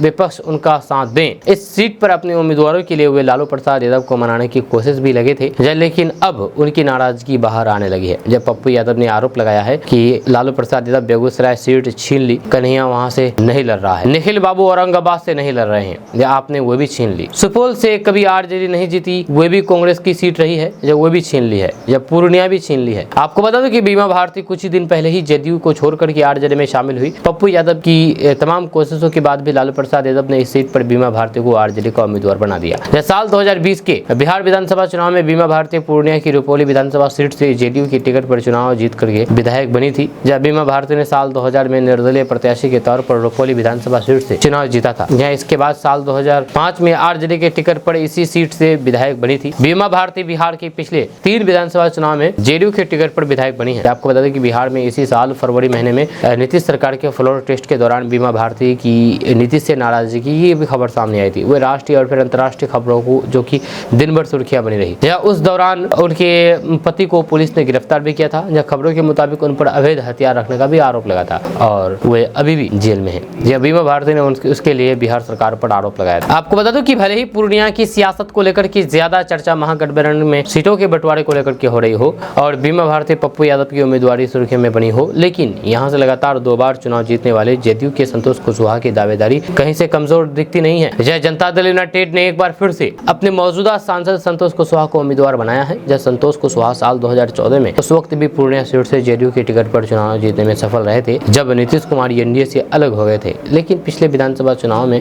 विपक्ष उनका साथ दें। इस सीट पर अपने उम्मीदवारों के लिए वे लालू प्रसाद यादव को मनाने की कोशिश भी लगे थे, लेकिन अब उनकी नाराजगी बाहर आने लगी है। जब पप्पू यादव ने आरोप लगाया है कि लालू प्रसाद यादव बेगूसराय सीट छीन ली, कन्हैया वहां से नहीं लड़ रहा है, निखिल बाबू औरंगाबाद से नहीं लड़ रहे हैं, या आपने वो भी छीन ली। सुपौल से कभी आरजेडी नहीं जीती, वे भी कांग्रेस की सीट रही है, जब वो भी छीन ली है, जब पूर्णिया भी छीन ली है। आपको बता दो कि बीमा भारती कुछ ही दिन पहले ही जदयू को छोड़कर के आरजेडी में शामिल हुई। पप्पू यादव की तमाम कोशिशों के बाद भी लालू प्रसाद यादव ने इस सीट पर बीमा भारती को आरजेडी का उम्मीदवार बना दिया। साल 2020 के बिहार विधानसभा चुनाव में बीमा भारती पूर्णिया की रुपौली विधानसभा सीट से जेडीयू की टिकट पर चुनाव जीत करके विधायक बनी थी। जब बीमा भारती ने साल 2000 में निर्दलीय प्रत्याशी के तौर पर रुपौली विधानसभा सीट से चुनाव जीता था। यहाँ इसके बाद साल 2005 में आरजेडी के टिकट पर इसी सीट से विधायक बनी थी। बीमा भारती बिहार के पिछले 3 विधानसभा चुनाव में जेडीयू के टिकट पर विधायक बनी है। आपको बता दें कि बिहार में इसी साल फरवरी महीने में नीतीश सरकार के फ्लोर टेस्ट के दौरान बीमा भारती की नीतीश से नाराजगी की ये भी खबर सामने आई थी। वे राष्ट्रीय और फिर अंतर्राष्ट्रीय खबरों को जो कि दिन भर सुर्खियां बनी रही। या उस दौरान उनके पति को पुलिस ने गिरफ्तार भी किया था। या खबरों के मुताबिक उन पर अवैध हथियार रखने का भी आरोप लगा था और वे अभी भी जेल में हैं। या बीमा भारती ने उसके लिए बिहार सरकार पर आरोप लगाया था। आपको बता दूं कि भले ही पूर्णिया की सियासत को लेकर की ज्यादा चर्चा महागठबंधन में सीटों के बंटवारे को लेकर के हो रही हो और बीमा भारती पप्पू यादव की उम्मीदवारी सुर्खियों में बनी हो, लेकिन यहाँ से लगातार 2 बार चुनाव जीतने वाले जेडीयू के संतोष कुशवाहा की दावेदारी कहीं से कमजोर दिखती नहीं है। जय जनता दल यूनाइटेड ने एक बार फिर से अपने मौजूदा सांसद संतोष कुशवाहा को उम्मीदवार बनाया है। जब संतोष कुशवाहा साल 2014 में उस वक्त भी पूर्णिया सीट से जेडीयू के टिकट पर चुनाव जीतने में सफल रहे थे जब नीतीश कुमार एनडीए से अलग हो गए थे। लेकिन पिछले विधानसभा चुनाव में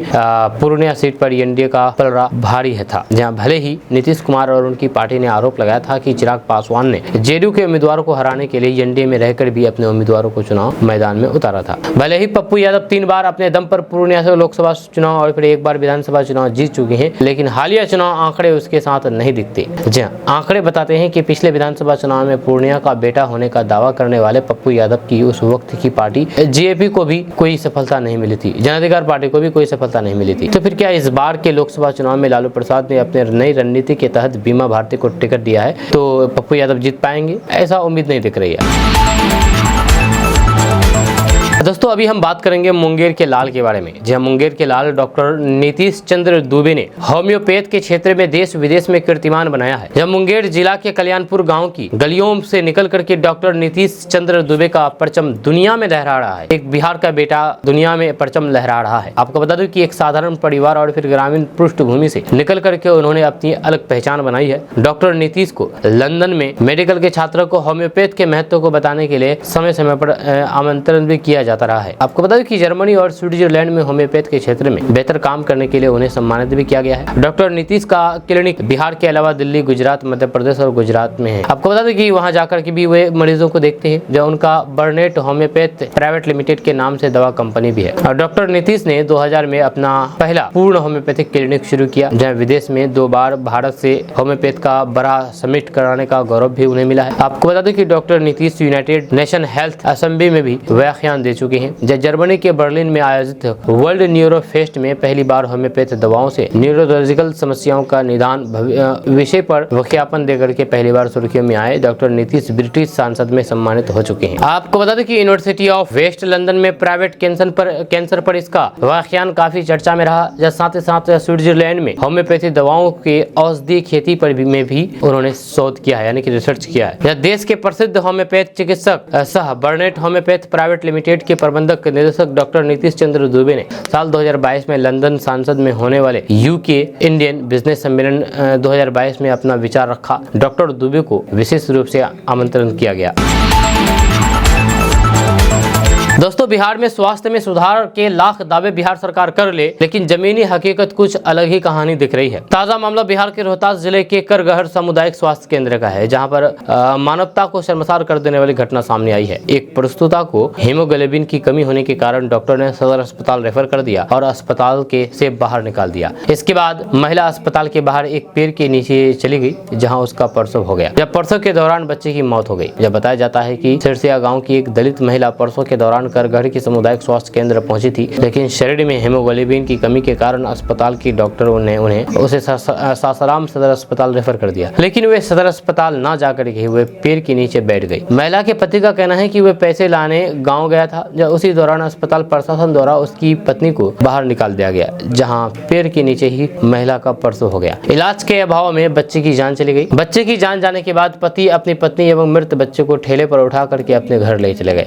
पूर्णिया सीट पर एनडीए का पलड़ा भारी है था। जहाँ भले ही नीतीश कुमार और उनकी पार्टी ने आरोप लगाया था कि चिराग पासवान ने जेडीयू के उम्मीदवारों को हराने के लिए एनडीए में रहकर भी अपने उम्मीदवारों को चुनाव मैदान में उतारा था। भले ही पप्पू यादव 3 बार अपने दम पर पूर्णिया से लोकसभा चुनाव और फिर 1 बार विधानसभा चुनाव जीत चुके हैं, लेकिन हालिया चुनाव आंकड़े उसके साथ नहीं दिखते। जी आंकड़े बताते हैं कि पिछले विधानसभा चुनाव में पूर्णिया का बेटा होने का दावा करने वाले पप्पू यादव की उस वक्त की पार्टी जेएपी को भी कोई सफलता नहीं मिली थी। जन अधिकार पार्टी को भी कोई सफलता नहीं मिली थी। तो फिर क्या इस बार के लोकसभा चुनाव में लालू प्रसाद ने अपने नई रणनीति के तहत बीमा भारती को टिकट दिया है तो पप्पू यादव जीत पाएंगे? ऐसा उम्मीद नहीं दिख रही है। दोस्तों अभी हम बात करेंगे मुंगेर के लाल के बारे में। जहां मुंगेर के लाल डॉक्टर नीतीश चंद्र दुबे ने होम्योपैथ के क्षेत्र में देश विदेश में कीर्तिमान बनाया है। जब मुंगेर जिला के कल्याणपुर गांव की गलियों से निकल करके डॉक्टर नीतीश चंद्र दुबे का परचम दुनिया में लहरा रहा है। एक बिहार का बेटा दुनिया में परचम लहरा रहा है। आपको बता दूं कि एक साधारण परिवार और फिर ग्रामीण पृष्ठभूमि से निकल करके उन्होंने अपनी अलग पहचान बनाई है। डॉक्टर नीतीश को लंदन में मेडिकल के छात्रों को होम्योपैथ के महत्व को बताने के लिए समय समय पर आमंत्रण भी किया जाता रहा है। आपको बता दें कि जर्मनी और स्विट्जरलैंड में होम्योपैथ के क्षेत्र में बेहतर काम करने के लिए उन्हें सम्मानित भी किया गया है। डॉक्टर नीतीश का क्लिनिक बिहार के अलावा दिल्ली, गुजरात, मध्य प्रदेश और गुजरात में है। आपको बता दें कि वहां जाकर के भी वे मरीजों को देखते हैं। जो उनका बर्नेट होम्योपैथ प्राइवेट लिमिटेड के नाम से दवा कंपनी भी है। और डॉक्टर नीतीश ने 2000 में अपना पहला पूर्ण होम्योपैथिक क्लिनिक शुरू किया, जहाँ विदेश में 2 बार भारत से होम्योपैथ का बड़ा समिट कराने का गौरव भी उन्हें मिला है। आपको बता दें कि doctor Nitish United nation health assembly में भी व्याख्यान दे चुके हैं। जर्मनी के बर्लिन में आयोजित वर्ल्ड न्यूरो फेस्ट में पहली बार होम्योपैथ दवाओं से न्यूरोलॉजिकल समस्याओं का निदान विषय पर विज्ञापन देकर के पहली बार सुर्खियों में आए डॉक्टर नीतीश ब्रिटिश संसद में सम्मानित हो चुके हैं। आपको बता दें कि यूनिवर्सिटी ऑफ वेस्ट लंदन में प्राइवेट कैंसर पर इसका व्याख्यान काफी चर्चा में रहा। साथ ही साथ स्विट्जरलैंड में होम्योपैथी दवाओं के औषधि खेती पर में भी उन्होंने शोध किया है, यानी कि रिसर्च किया है। देश के प्रसिद्ध होम्योपैथ चिकित्सक सह बर्नेट होम्योपैथ प्राइवेट लिमिटेड के प्रबंधक निदेशक डॉक्टर नीतीश चंद्र दुबे ने साल 2022 में लंदन संसद में होने वाले यूके इंडियन बिजनेस सम्मेलन 2022 में अपना विचार रखा। डॉक्टर दुबे को विशेष रूप से आमंत्रण किया गया। दोस्तों बिहार में स्वास्थ्य में सुधार के लाख दावे बिहार सरकार कर ले, लेकिन जमीनी हकीकत कुछ अलग ही कहानी दिख रही है। ताजा मामला बिहार के रोहतास जिले के करगहर सामुदायिक स्वास्थ्य केंद्र का है, जहां पर मानवता को शर्मसार कर देने वाली घटना सामने आई है। एक प्रस्तुता को हीमोग्लोबिन की कमी होने के कारण डॉक्टर ने सदर अस्पताल रेफर कर दिया और अस्पताल के से बाहर निकाल दिया। इसके बाद महिला अस्पताल के बाहर एक पेड़ के नीचे चली गई, जहाँ उसका प्रसव हो गया। जब प्रसव के दौरान बच्चे की मौत हो गई। जब बताया जाता है कि सिरसिया गाँव की एक दलित महिला प्रसव के दौरान करगहर की सामुदायिक स्वास्थ्य केंद्र पहुंची थी, लेकिन शरीर में हीमोग्लोबिन की कमी के कारण अस्पताल की डॉक्टरों ने उसे सासाराम सदर अस्पताल रेफर कर दिया। लेकिन वे सदर अस्पताल ना जाकर के वे पेड़ के नीचे बैठ गई। महिला के पति का कहना है कि वे पैसे लाने गांव गया था, जब उसी दौरान अस्पताल प्रशासन द्वारा उसकी पत्नी को बाहर निकाल दिया गया, जहाँ पेड़ के नीचे ही महिला का प्रसव हो गया। इलाज के अभाव में बच्चे की जान चली गई। बच्चे की जान जाने के बाद पति अपनी पत्नी एवं मृत बच्चे को ठेले पर उठा करके अपने घर ले चले गए।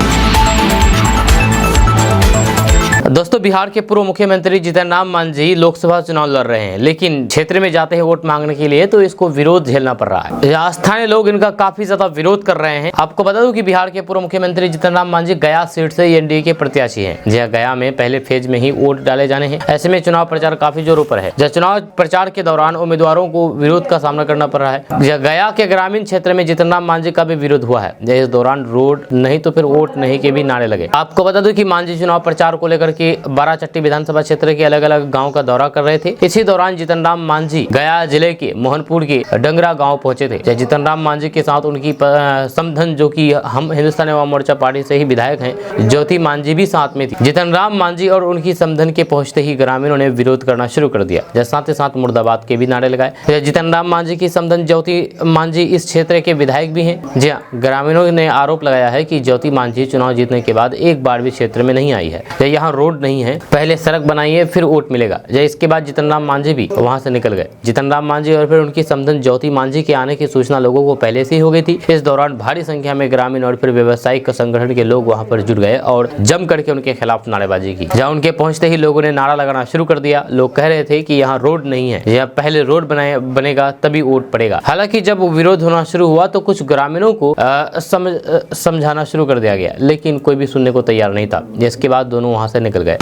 दोस्तों, बिहार के पूर्व मुख्यमंत्री जीतन राम मांझी लोकसभा चुनाव लड़ रहे हैं, लेकिन क्षेत्र में जाते हैं वोट मांगने के लिए तो इसको विरोध झेलना पड़ रहा है। स्थानीय लोग इनका काफी ज्यादा विरोध कर रहे हैं। आपको बता दूं कि बिहार के पूर्व मुख्यमंत्री जीतन राम मांझी गया सीट से एनडीए के प्रत्याशी हैं। जहाँ गया में पहले फेज में ही वोट डाले जाने हैं। ऐसे में चुनाव प्रचार काफी जोरों पर है। जहाँ चुनाव प्रचार के दौरान उम्मीदवारों को विरोध का सामना करना पड़ रहा है। जहाँ गया के ग्रामीण क्षेत्र में जीतन राम मांझी का भी विरोध हुआ है। इस दौरान रोड नहीं तो फिर वोट नहीं के भी नारे लगे। आपको बता दूं कि मांझी चुनाव प्रचार को लेकर के बाराचट्टी विधानसभा क्षेत्र के अलग अलग गांव का दौरा कर रहे थे। इसी दौरान जीतन राम मांझी गया जिले के मोहनपुर के डंगरा गांव पहुंचे थे। जीतन राम मांझी के साथ उनकी समधन, जो कि हम हिंदुस्तानी अवाम मोर्चा पार्टी से ही विधायक हैं, ज्योति मांझी भी साथ में थी। जीतन राम मांझी और उनकी समधन के पहुंचते ही ग्रामीणों ने विरोध करना शुरू कर दिया। साथ ही साथ मुर्दाबाद के भी नारे लगाए। जीतन राम मांझी की समधन ज्योति मांझी इस क्षेत्र के विधायक भी हैं। जी हां, ग्रामीणों ने आरोप लगाया है कि ज्योति मांझी चुनाव जीतने के बाद एक बार भी क्षेत्र में नहीं आई है। यहाँ रोड नहीं है, पहले सड़क बनाइए फिर वोट मिलेगा। इसके बाद जीतन राम मांझी भी वहां से निकल गए। जीतन राम मांझी और फिर उनकी समधन ज्योति मांझी के आने की सूचना लोगों को पहले से ही हो गई थी। इस दौरान भारी संख्या में ग्रामीण और फिर व्यावसायिक संगठन के लोग वहां पर जुट गए और जम करके उनके खिलाफ नारेबाजी की। जहां उनके पहुंचते ही लोगों ने नारा लगाना शुरू कर दिया। लोग कह रहे थे कि यहाँ रोड नहीं है, यहाँ पहले रोड बनेगा तभी वोट पड़ेगा। हालांकि जब विरोध होना शुरू हुआ तो कुछ ग्रामीणों को समझाना शुरू कर दिया गया, लेकिन कोई भी सुनने को तैयार नहीं था। जिसके बाद दोनों वहां से निकल गए।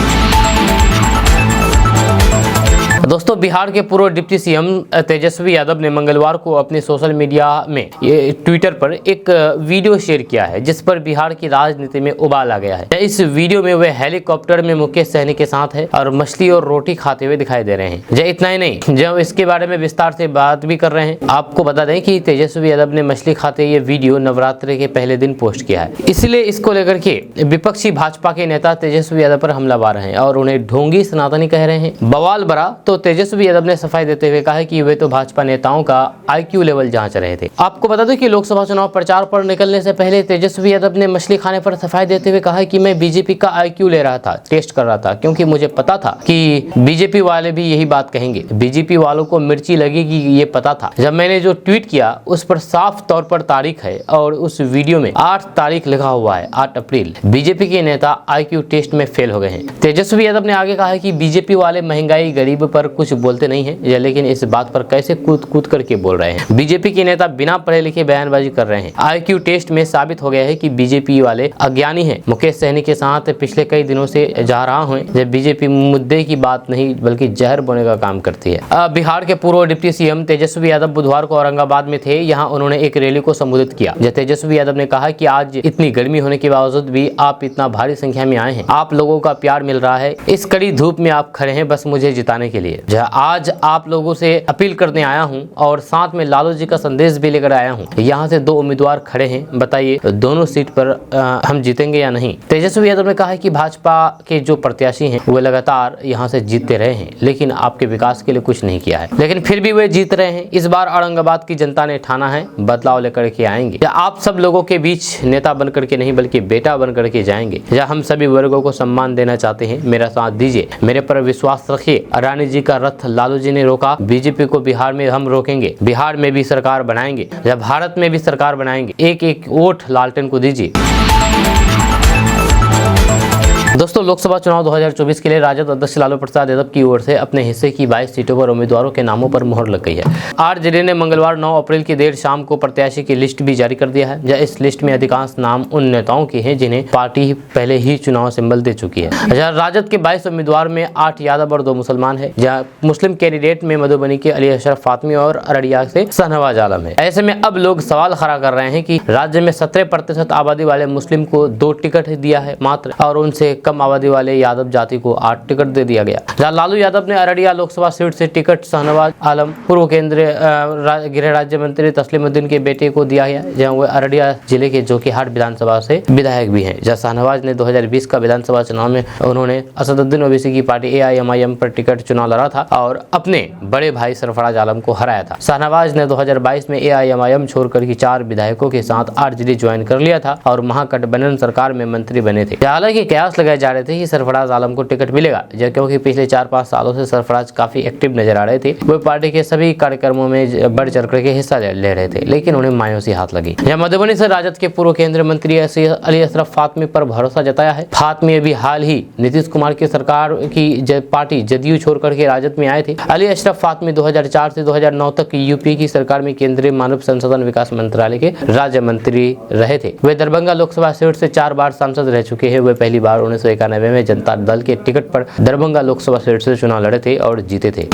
दोस्तों, बिहार के पूर्व डिप्टी सीएम तेजस्वी यादव ने मंगलवार को अपने सोशल मीडिया में ट्विटर पर एक वीडियो शेयर किया है, जिस पर बिहार की राजनीति में उबाल आ गया है। इस वीडियो में वे हेलीकॉप्टर में मुकेश सहनी के साथ है और मछली और रोटी खाते हुए दिखाई दे रहे हैं। इतना ही नहीं, जब इसके बारे में विस्तार से बात भी कर रहे हैं। आपको बता दें कि तेजस्वी यादव ने मछली खाते ये वीडियो नवरात्रि के पहले दिन पोस्ट किया है। इसलिए इसको लेकर के विपक्षी भाजपा के नेता तेजस्वी यादव पर हमलावर हैं और उन्हें ढोंगी सनातनी कह रहे हैं। बवाल बड़ा तो तेजस्वी यादव ने सफाई देते हुए कहा कि वे तो भाजपा नेताओं का आईक्यू लेवल जांच रहे थे। आपको बता दें कि लोकसभा चुनाव प्रचार पर निकलने से पहले तेजस्वी यादव ने मछली खाने पर सफाई देते हुए कहा कि मैं बीजेपी का आईक्यू ले रहा था, टेस्ट कर रहा था, क्योंकि मुझे पता था कि बीजेपी वाले भी यही बात कहेंगे। बीजेपी वालों को मिर्ची लगेगी, ये पता था। जब मैंने जो ट्वीट किया उस पर साफ तौर पर तारीख है और उस वीडियो में 8 तारीख लिखा हुआ है, 8 अप्रैल। बीजेपी के नेता आईक्यू टेस्ट में फेल हो गए हैं। तेजस्वी यादव ने आगे कहा है कि बीजेपी वाले महंगाई गरीब पर कुछ बोलते नहीं है, लेकिन इस बात पर कैसे कूद करके बोल रहे हैं। बीजेपी के नेता बिना पढ़े लिखे बयानबाजी कर रहे हैं। आईक्यू टेस्ट में साबित हो गया है कि बीजेपी वाले अज्ञानी हैं। मुकेश सहनी के साथ पिछले कई दिनों से जा रहा हूं, जब बीजेपी मुद्दे की बात नहीं बल्कि जहर बोने का काम करती है। बिहार के पूर्व डिप्टी सीएम तेजस्वी यादव बुधवार को औरंगाबाद में थे। यहाँ उन्होंने एक रैली को संबोधित किया। तेजस्वी यादव ने कहा कि आज इतनी गर्मी होने के बावजूद भी आप इतना भारी संख्या में आए हैं। आप लोगों का प्यार मिल रहा है। इस कड़ी धूप में आप खड़े हैं बस मुझे जिताने के लिए। आज आप लोगों से अपील करने आया हूं और साथ में लालू जी का संदेश भी लेकर आया हूं। यहाँ से 2 उम्मीदवार खड़े हैं, बताइए दोनों सीट पर हम जीतेंगे या नहीं। तेजस्वी यादव ने कहा कि भाजपा के जो प्रत्याशी हैं वो लगातार यहाँ से जीतते रहे हैं, लेकिन आपके विकास के लिए कुछ नहीं किया है, लेकिन फिर भी वे जीत रहे हैं। इस बार औरंगाबाद की जनता ने ठाना है बदलाव लेकर के आएंगे। आप सब लोगों के बीच नेता बन करके नहीं बल्कि बेटा बन करके जाएंगे। हम सभी वर्गों को सम्मान देना चाहते हैं, मेरा साथ दीजिए, मेरे पर विश्वास रखिए। रानी जी का रथ लालू जी ने रोका, बीजेपी को बिहार में हम रोकेंगे। बिहार में भी सरकार बनाएंगे, जब भारत में भी सरकार बनाएंगे। एक एक वोट लालटेन को दीजिए। दोस्तों, लोकसभा चुनाव 2024 के लिए राजद अध्यक्ष लालू प्रसाद यादव की ओर से अपने हिस्से की 22 सीटों पर उम्मीदवारों के नामों पर मुहर लग गई है। आरजेडी ने मंगलवार 9 अप्रैल की देर शाम को प्रत्याशी की लिस्ट भी जारी कर दिया है। इस लिस्ट में अधिकांश नाम उन नेताओं के हैं जिन्हें पार्टी पहले ही चुनाव सिंबल दे चुकी है। राजद के 22 उम्मीदवार में 8 यादव और 2 मुसलमान है। जहाँ मुस्लिम कैंडिडेट में मधुबनी के अली अशरफ फातमी और अररिया से शाहनवाज आलम है। ऐसे में अब लोग सवाल खड़ा कर रहे हैं कि राज्य में 17% आबादी वाले मुस्लिम को 2 टिकट दिया है मात्र, और उनसे कम आबादी वाले यादव जाति को 8 टिकट दे दिया गया। जहाँ लालू यादव ने अररिया लोकसभा सीट से टिकट शाहनवाज आलम पूर्व केंद्रीय गृह राज्य मंत्री तस्लीमुद्दीन के बेटे को दिया गया, जहाँ वो अररिया जिले के जोकीहाट विधानसभा से विधायक भी हैं। जहाँ शाहनवाज ने 2020 का विधानसभा चुनाव में उन्होंने असदुद्दीन ओवैसी की पार्टी AIMIM पर टिकट चुनाव लड़ा था और अपने बड़े भाई सरफराज आलम को हराया था। शाहनवाज ने 2022 में AIMIM छोड़कर 4 विधायकों के साथ RJD ज्वाइन कर लिया था और महागठबंधन सरकार में मंत्री बने थे। हालांकि कयास लगाया कह जा रहे थे कि सरफराज आलम को टिकट मिलेगा, क्योंकि पिछले 4-5 सालों से सरफराज काफी एक्टिव नजर आ रहे थे। वो पार्टी के सभी कार्यक्रमों में बढ़ चढ़ करके हिस्सा ले रहे थे, लेकिन उन्हें मायूसी हाथ लगी। यहाँ मधुबनी से राजद के पूर्व केंद्रीय मंत्री अली अशरफ फातमी पर भरोसा जताया है। फातमी अभी हाल ही नीतीश कुमार की सरकार की पार्टी जदयू छोड़ करके राजद में आए थे। अली अशरफ फातमी 2004 से 2009 तक यूपीए की सरकार में केंद्रीय मानव संसाधन विकास मंत्रालय के राज्य मंत्री रहे थे। वे दरभंगा लोकसभा सीट से 4 बार सांसद रह चुके हैं। वे पहली बार 1991 में जनता दल के टिकट पर दरभंगा लोकसभा सीट से चुनाव लड़े थे और जीते थे।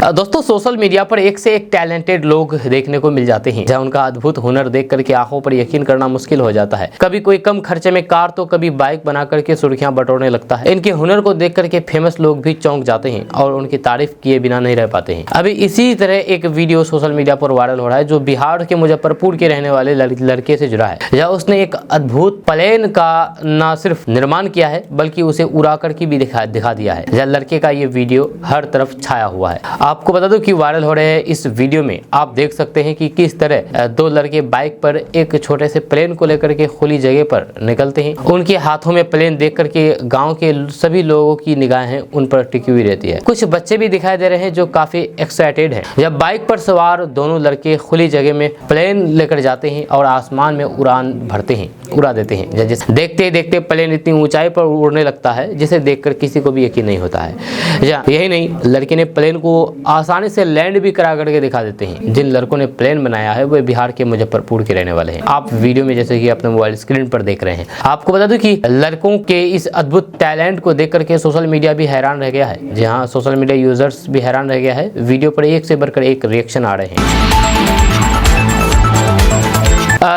दोस्तों, सोशल मीडिया पर एक से एक टैलेंटेड लोग देखने को मिल जाते हैं, जहां उनका अद्भुत हुनर देख करके आंखों पर यकीन करना मुश्किल हो जाता है। कभी कोई कम खर्चे में कार तो कभी बाइक बना करके सुर्खियां बटोरने लगता है। इनके हुनर को देख करके फेमस लोग भी चौंक जाते हैं और उनकी तारीफ किए बिना नहीं रह पाते हैं। अभी इसी तरह एक वीडियो सोशल मीडिया पर वायरल हो रहा है, जो बिहार के मुजफ्फरपुर के रहने वाले लड़के से जुड़ा है। जहाँ उसने एक अद्भुत प्लेन का न सिर्फ निर्माण किया है, बल्कि उसे उड़ा करके भी दिखा दिया है। जहाँ लड़के का ये वीडियो हर तरफ छाया हुआ है। आपको बता दूं कि वायरल हो रहे हैं इस वीडियो में आप देख सकते हैं कि किस तरह 2 लड़के बाइक पर एक छोटे से प्लेन को लेकर के खुली जगह पर निकलते हैं। उनके हाथों में प्लेन देख करके गांव के सभी लोगों की निगाहें उन पर टिकी हुई रहती है। कुछ बच्चे भी दिखाई दे रहे हैं जो काफी एक्साइटेड हैं। जब बाइक पर सवार दोनों लड़के खुली जगह में प्लेन लेकर जाते हैं और आसमान में उड़ान भरते हैं, उड़ा देते हैं। देखते देखते प्लेन इतनी ऊंचाई पर उड़ने लगता है जिसे देखकर किसी को भी यकीन नहीं होता है। यही नहीं, लड़के ने प्लेन को आसानी से लैंड भी करा करके दिखा देते हैं। जिन लड़कों ने प्लेन बनाया है वो बिहार के मुजफ्फरपुर के रहने वाले हैं। आप वीडियो में जैसे कि अपने मोबाइल स्क्रीन पर देख रहे हैं। आपको बता दूं कि लड़कों के इस अद्भुत टैलेंट को देख करके सोशल मीडिया भी हैरान रह गया है। जहां सोशल मीडिया यूजर्स भी हैरान रह गया है। वीडियो पर एक से बढ़कर एक रिएक्शन आ रहे हैं।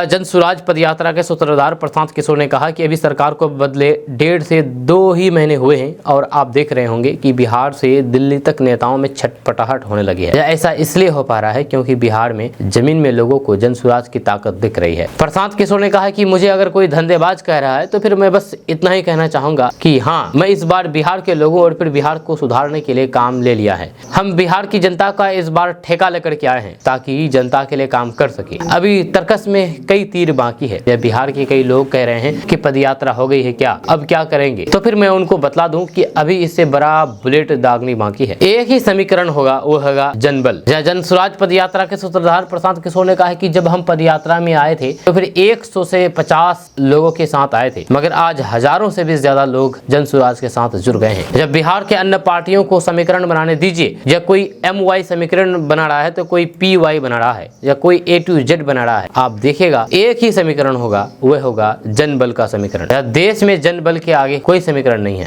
जनसुराज पदयात्रा के सूत्रधार प्रशांत किशोर ने कहा कि अभी सरकार को बदले 1.5 से 2 ही महीने हुए हैं और आप देख रहे होंगे कि बिहार से दिल्ली तक नेताओं में छटपटाहट होने लगी है। ऐसा इसलिए हो पा रहा है क्योंकि बिहार में जमीन में लोगों को जनसुराज की ताकत दिख रही है। प्रशांत किशोर ने कहा कि मुझे अगर कोई धंधेबाज कह रहा है तो फिर मैं बस इतना ही कहना चाहूंगा कि हाँ, मैं इस बार बिहार के लोगों और फिर बिहार को सुधारने के लिए काम ले लिया है। हम बिहार की जनता का इस बार ठेका लेकर के आए हैं ताकि जनता के लिए काम कर सके। अभी तर्कस में कई तीर बाकी है। बिहार के कई लोग कह रहे हैं कि पदयात्रा हो गई है क्या, अब क्या करेंगे? तो फिर मैं उनको बतला दूं कि अभी इससे बड़ा बुलेट दागनी बाकी है। एक ही समीकरण होगा, वो होगा जनबल। जनसुराज पदयात्रा के सूत्रधार प्रशांत किशोर ने कहा कि जब हम पदयात्रा में आए थे तो फिर 100 से 50 लोगों के साथ आए थे, मगर आज हजारों से भी ज्यादा लोग जनसुराज के साथ जुड़ गए हैं। जब बिहार के अन्य पार्टियों को समीकरण बनाने दीजिए, या कोई MY समीकरण बना रहा है तो कोई PY बना रहा है, या कोई A to Z बना रहा है, आप देखेगा एक ही समीकरण होगा, वह होगा जनबल का समीकरण। देश में जनबल के आगे कोई समीकरण नहीं है।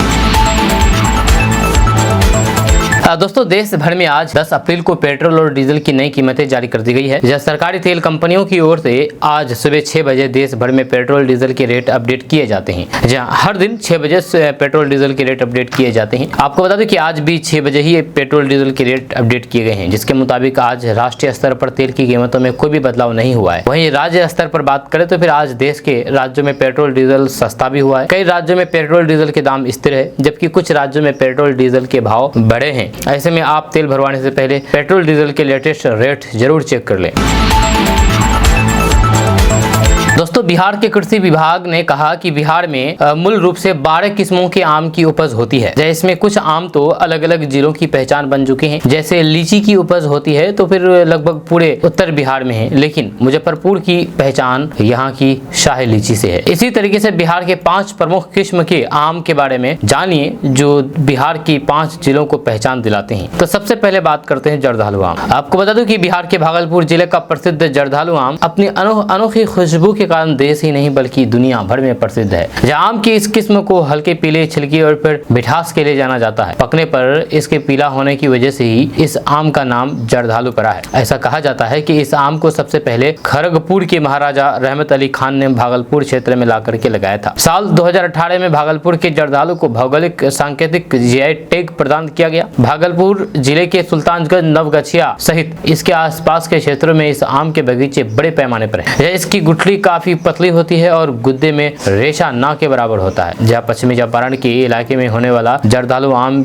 दोस्तों, देश भर में आज 10 अप्रैल को पेट्रोल और डीजल की नई कीमतें जारी कर दी गई है। जहां सरकारी तेल कंपनियों की ओर से आज सुबह 6 बजे देश भर में पेट्रोल डीजल के रेट अपडेट किए जाते हैं। जहां हर दिन 6 बजे से पेट्रोल डीजल के रेट अपडेट किए जाते हैं। आपको बता दें कि आज भी 6 बजे ही पेट्रोल डीजल के रेट अपडेट किए गए हैं, जिसके मुताबिक आज राष्ट्रीय स्तर पर तेल की कीमतों में कोई भी बदलाव नहीं हुआ है। वहीं राज्य स्तर पर बात करें तो फिर आज देश के राज्यों में पेट्रोल डीजल सस्ता भी हुआ है। कई राज्यों में पेट्रोल डीजल के दाम स्थिर है, जबकि कुछ राज्यों में पेट्रोल डीजल के भाव बढ़े हैं। ऐसे में आप तेल भरवाने से पहले पेट्रोल डीजल के लेटेस्ट रेट जरूर चेक कर लें। दोस्तों, बिहार के कृषि विभाग ने कहा कि बिहार में मूल रूप से 12 किस्मों के आम की उपज होती है। इसमें कुछ आम तो अलग अलग जिलों की पहचान बन चुके हैं। जैसे लीची की उपज होती है तो फिर लगभग पूरे उत्तर बिहार में है, लेकिन मुजफ्फरपुर की पहचान यहाँ की शाही लीची से है। इसी तरीके से बिहार के 5 प्रमुख किस्म के आम के बारे में जानिए, जो बिहार की 5 जिलों को पहचान दिलाते हैं। तो सबसे पहले बात करते हैं जर्दालू आम। आपको बता दूं कि बिहार के भागलपुर जिले का प्रसिद्ध जर्दालू आम अपनी अनोखी खुशबू के कारण देश ही नहीं बल्कि दुनिया भर में प्रसिद्ध है। जहाँ आम की इस किस्म को हल्के पीले छिलके और फिर मिठास के लिए जाना जाता है। पकने पर इसके पीला होने की वजह से ही इस आम का नाम जर्दालू पड़ा है। ऐसा कहा जाता है कि इस आम को सबसे पहले खड़गपुर के महाराजा रहमत अली खान ने भागलपुर क्षेत्र में ला करके लगाया था। साल 2018 में भागलपुर के जर्दालू को भौगोलिक सांकेतिक GI टैग प्रदान किया गया। भागलपुर जिले के सुल्तानगंज, नवगछिया सहित इसके आसपास के क्षेत्रों में इस आम के बगीचे बड़े पैमाने पर है। इसकी गुठली का काफी पतली होती है और गुद्दे में रेशा ना के बराबर होता है। जहाँ पश्चिमी चंपारण के इलाके में होने वाला जर्दालू आम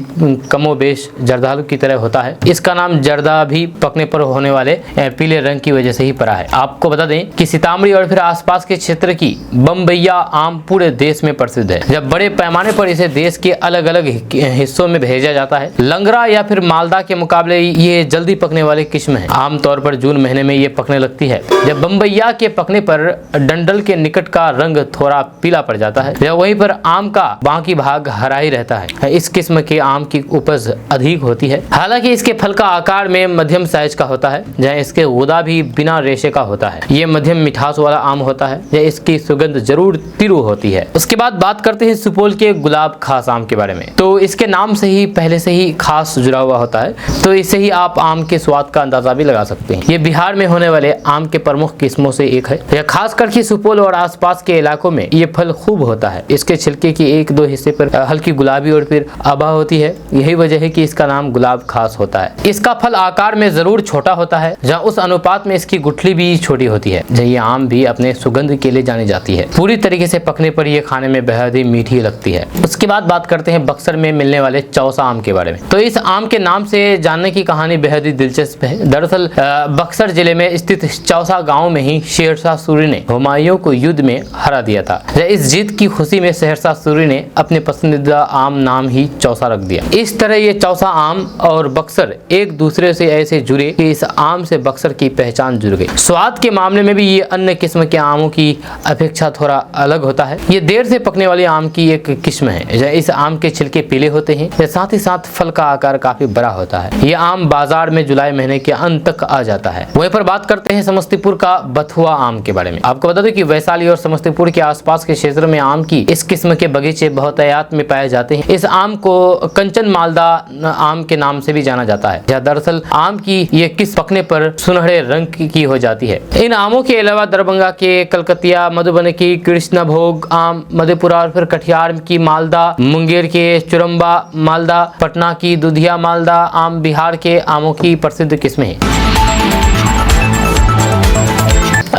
कमोबेश जर्दालू की तरह होता है। इसका नाम जर्दा भी पकने पर होने वाले पीले रंग की वजह से ही पड़ा है। आपको बता दें कि सीतामढ़ी और फिर आसपास के क्षेत्र की बम्बैया आम पूरे देश में प्रसिद्ध है। जब बड़े पैमाने पर इसे देश के अलग अलग हिस्सों में भेजा जाता है। लंगड़ा या फिर मालदा के मुकाबले ये जल्दी पकने वाली किस्म है। आमतौर पर जून महीने में ये पकने लगती है। जब बम्बैया के पकने पर डंडल के निकट का रंग थोड़ा पीला पड़ जाता है, जब वहीं पर आम का बाकी भाग हरा ही रहता है। इस किस्म के आम की उपज अधिक होती है। हालांकि इसके फल का आकार में मध्यम साइज का होता है, जहाँ इसके गुदा भी बिना रेशे का होता है। ये मध्यम मिठास वाला आम होता है, या इसकी सुगंध जरूर तीव्र होती है। उसके बाद बात करते हैं सुपौल के गुलाब खास आम के बारे में। तो इसके नाम से ही पहले से ही खास जुड़ा हुआ होता है, तो इससे ही आप आम के स्वाद का अंदाजा भी लगा सकते हैं। ये बिहार में होने वाले आम के प्रमुख किस्मों से एक है। यह खास करके सुपौल और आसपास के इलाकों में ये फल खूब होता है। इसके छिलके के एक दो हिस्से पर हल्की गुलाबी और फिर आभा होती है। यही वजह है कि इसका नाम गुलाब खास होता है। इसका फल आकार में जरूर छोटा होता है, जहाँ उस अनुपात में इसकी गुठली भी छोटी होती है। ये आम भी अपने सुगंध के लिए जानी जाती है। पूरी तरीके से पकने पर यह खाने में बेहद ही मीठी लगती है। उसके बाद बात करते हैं बक्सर में मिलने वाले चौसा आम के बारे में। तो इस आम के नाम से जानने की कहानी बेहद ही दिलचस्प है। दरअसल बक्सर जिले में स्थित चौसा गांव में ही शेरशाह सूरी ने हुमायूं को युद्ध में हरा दिया था। इस जीत की खुशी में शेरशाह सूरी ने अपने पसंदीदा आम नाम ही चौसा रख दिया। इस तरह ये चौसा आम और बक्सर एक दूसरे से ऐसे जुड़े कि इस आम से बक्सर की पहचान जुड़ गई। स्वाद के मामले में भी ये अन्य किस्म के आमों की अपेक्षा थोड़ा अलग होता है। ये देर से पकने वाले आम की एक किस्म है। इस आम के छिलके पीले होते हैं, साथ ही साथ फल का आकार काफी बड़ा होता है। ये आम बाजार में जुलाई महीने के अंत तक आ जाता है। वहीं पर बात करते हैं समस्तीपुर का बथुआ आम के बारे में। आपको बता दें कि वैशाली और समस्तीपुर के आसपास के क्षेत्र में आम की इस किस्म के बगीचे बहुतायत में पाए जाते हैं। इस आम को कंचन मालदा आम के नाम से भी जाना जाता है। दरअसल आम की ये किस्म पकने पर सुनहरे रंग की हो जाती है। इन आमों के अलावा दरभंगा के कलकतिया, मधुबनी की कृष्णभोग आम, मधेपुरा और फिर कटिहार की मालदा, मुंगेर के चुरम्बा मालदा, पटना की दुधिया मालदा आम बिहार के आमों की प्रसिद्ध किस्में हैं।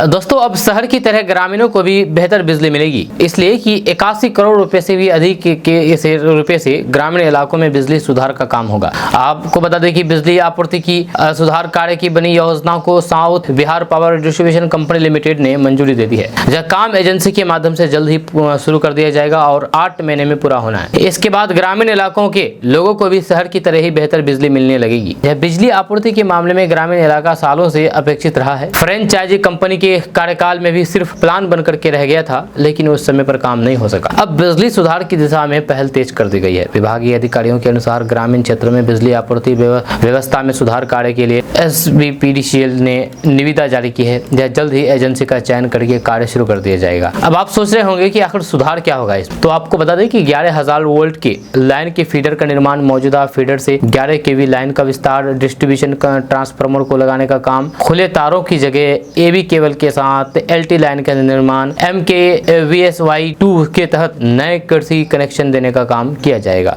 दोस्तों अब शहर की तरह ग्रामीणों को भी बेहतर बिजली मिलेगी, इसलिए कि 81 करोड़ रुपए से भी अधिक के रुपए से ग्रामीण इलाकों में बिजली सुधार का काम होगा। आपको बता दें कि बिजली आपूर्ति की सुधार कार्य की बनी योजना को south Bihar power distribution company limited ने मंजूरी दे दी है। यह काम एजेंसी के माध्यम से जल्द ही शुरू कर दिया जाएगा और 8 महीने में पूरा होना है। इसके बाद ग्रामीण इलाकों के लोगों को भी शहर की तरह ही बेहतर बिजली मिलने लगेगी। यह बिजली आपूर्ति के मामले में ग्रामीण इलाका सालों से अपेक्षित रहा है। फ्रेंचाइजी कंपनी के कार्यकाल में भी सिर्फ प्लान बनकर के रह गया था, लेकिन उस समय पर काम नहीं हो सका। अब बिजली सुधार की दिशा में पहल तेज कर दी गई है। विभागीय अधिकारियों के अनुसार ग्रामीण क्षेत्रों में बिजली आपूर्ति व्यवस्था में सुधार कार्य के लिए SBPDCL ने निविदा जारी की है। यह जल्द ही एजेंसी का चयन करके कार्य शुरू कर दिया जाएगा। अब आप सोच रहे होंगे कि आखिर सुधार क्या होगा इस, तो आपको बता दें कि 11,000 वोल्ट के लाइन के फीडर का निर्माण, मौजूदा फीडर से 11 kV लाइन का विस्तार, डिस्ट्रीब्यूशन ट्रांसफार्मर को लगाने का काम, खुले तारों की जगह AB केबल के साथ LT लाइन का निर्माण, MKVSY 2 के तहत नए कृषि कनेक्शन देने का काम किया जाएगा।